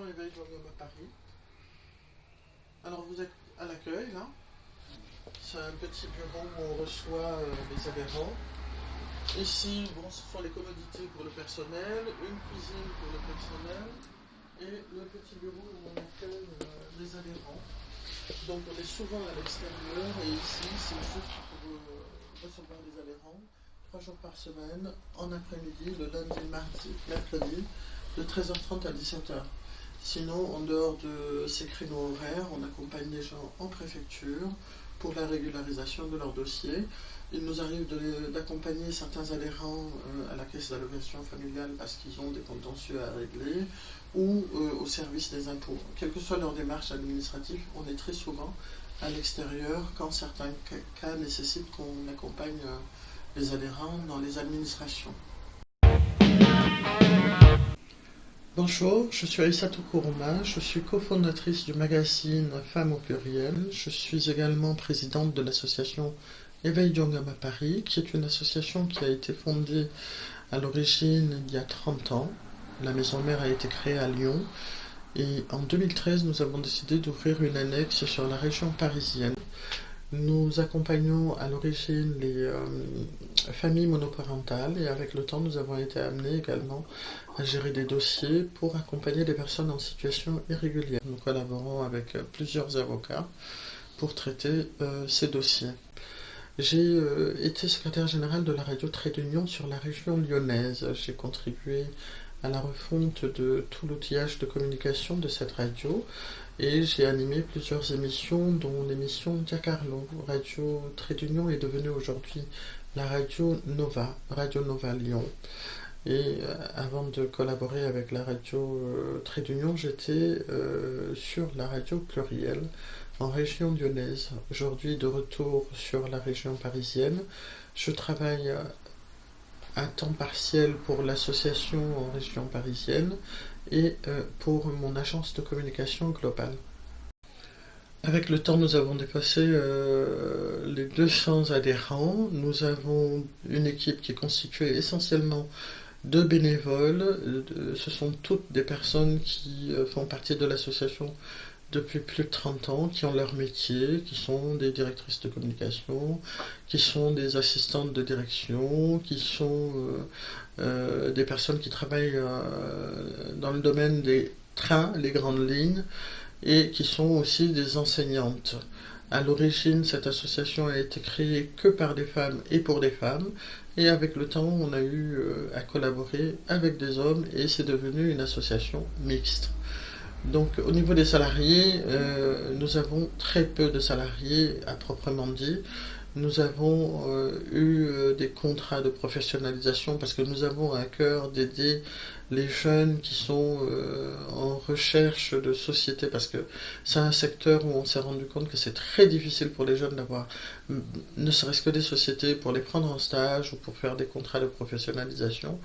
Éveil Joannem à Paris. Alors vous êtes à l'accueil là. C'est un petit bureau où on reçoit les adhérents. Ici, bon, ce sont les commodités pour le personnel, une cuisine pour le personnel et le petit bureau où on accueille les adhérents. Donc on est souvent à l'extérieur et ici c'est juste pour recevoir les adhérents 3 jours par semaine, en après-midi, le lundi, mardi, mercredi, de 13h30 à 17h. Sinon, en dehors de ces créneaux horaires, on accompagne les gens en préfecture pour la régularisation de leur dossier. Il nous arrive d'accompagner certains adhérents à la caisse d'allocation familiale parce qu'ils ont des contentieux à régler ou au service des impôts. Quelle que soit leur démarche administrative, on est très souvent à l'extérieur quand certains cas nécessitent qu'on accompagne les adhérents dans les administrations. Bonjour, je suis Aïssatou Kourouma, je suis cofondatrice du magazine Femmes au pluriel. Je suis également présidente de l'association Éveil Joannem à Paris, qui est une association qui a été fondée à l'origine il y a 30 ans. La maison mère a été créée à Lyon et en 2013 nous avons décidé d'ouvrir une annexe sur la région parisienne. Nous accompagnons à l'origine les familles monoparentales et avec le temps nous avons été amenés également à gérer des dossiers pour accompagner des personnes en situation irrégulière. Nous collaborons avec plusieurs avocats pour traiter ces dossiers. J'ai été secrétaire général de la radio Trait d'Union sur la région lyonnaise. J'ai contribué à la refonte de tout l'outillage de communication de cette radio et j'ai animé plusieurs émissions, dont l'émission Diacarlo. Radio Trait d'Union est devenue aujourd'hui la Radio Nova Lyon. Et avant de collaborer avec la radio Trait d'Union, j'étais sur la radio Pluriel en région lyonnaise. Aujourd'hui, de retour sur la région parisienne, je travaille à temps partiel pour l'association en région parisienne et pour mon agence de communication globale. Avec le temps, nous avons dépassé les 200 adhérents. Nous avons une équipe qui est constituée essentiellement de bénévoles. Ce sont toutes des personnes qui font partie de l'association depuis plus de 30 ans, qui ont leur métier, qui sont des directrices de communication, qui sont des assistantes de direction, qui sont des personnes qui travaillent dans le domaine des trains, les grandes lignes, et qui sont aussi des enseignantes. À l'origine, cette association a été créée que par des femmes et pour des femmes, et avec le temps, on a eu à collaborer avec des hommes, et c'est devenu une association mixte. Donc au niveau des salariés, nous avons très peu de salariés à proprement dit. Nous avons eu des contrats de professionnalisation parce que nous avons à cœur d'aider les jeunes qui sont en recherche de société, parce que c'est un secteur où on s'est rendu compte que c'est très difficile pour les jeunes d'avoir ne serait-ce que des sociétés pour les prendre en stage ou pour faire des contrats de professionnalisation.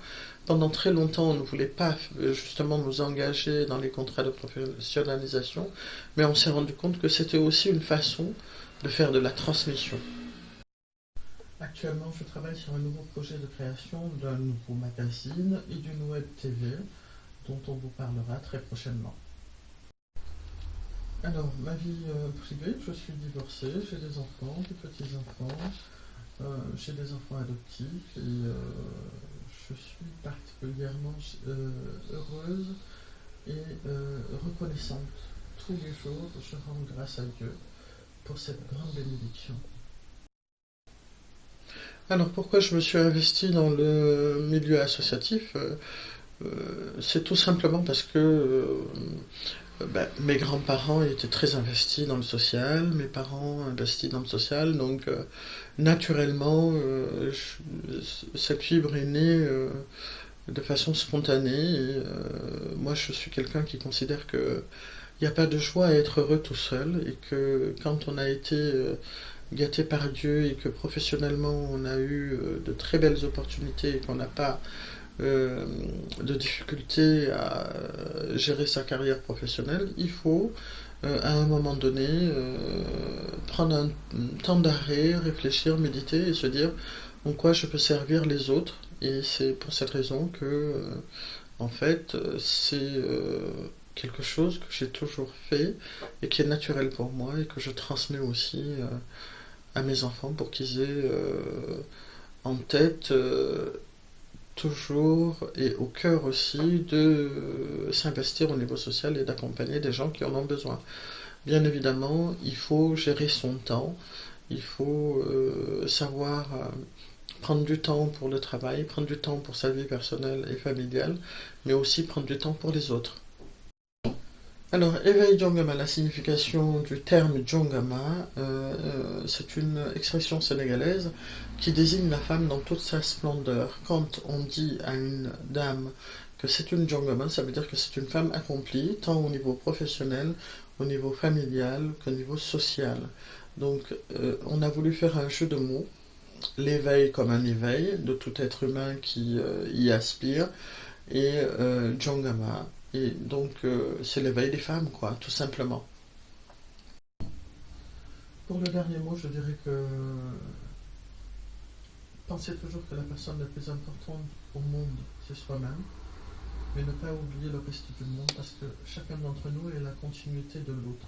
Pendant très longtemps, on ne voulait pas justement nous engager dans les contrats de professionnalisation, mais on s'est rendu compte que c'était aussi une façon de faire de la transmission. Actuellement, je travaille sur un nouveau projet de création d'un nouveau magazine et d'une web TV dont on vous parlera très prochainement. Alors, ma vie privée, je suis divorcée, j'ai des enfants, des petits-enfants, j'ai des enfants adoptifs et je suis particulièrement heureuse et reconnaissante. Tous les jours, je rends grâce à Dieu pour cette grande bénédiction. Alors pourquoi je me suis investi dans le milieu associatif? C'est tout simplement parce que mes grands-parents étaient très investis dans le social, mes parents investis dans le social, donc naturellement cette fibre est née de façon spontanée et moi je suis quelqu'un qui considère que il n'y a pas de joie à être heureux tout seul et que quand on a été gâté par Dieu et que professionnellement on a eu de très belles opportunités et qu'on n'a pas de difficulté à gérer sa carrière professionnelle, il faut à un moment donné prendre un temps d'arrêt, réfléchir, méditer et se dire en quoi je peux servir les autres. Et c'est pour cette raison que en fait c'est quelque chose que j'ai toujours fait et qui est naturel pour moi et que je transmets aussi à mes enfants pour qu'ils aient en tête toujours et au cœur aussi de s'investir au niveau social et d'accompagner des gens qui en ont besoin. Bien évidemment, il faut gérer son temps, il faut savoir prendre du temps pour le travail, prendre du temps pour sa vie personnelle et familiale, mais aussi prendre du temps pour les autres. Alors, éveil Jongama, la signification du terme Jongama, c'est une expression sénégalaise qui désigne la femme dans toute sa splendeur. Quand on dit à une dame que c'est une Jongama, ça veut dire que c'est une femme accomplie, tant au niveau professionnel, au niveau familial qu'au niveau social. Donc, on a voulu faire un jeu de mots, l'éveil comme un éveil de tout être humain qui y aspire, et Jongama. Et donc, c'est l'éveil des femmes, quoi, tout simplement. Pour le dernier mot, je dirais que pensez toujours que la personne la plus importante au monde, c'est soi-même, mais ne pas oublier le reste du monde, parce que chacun d'entre nous est la continuité de l'autre.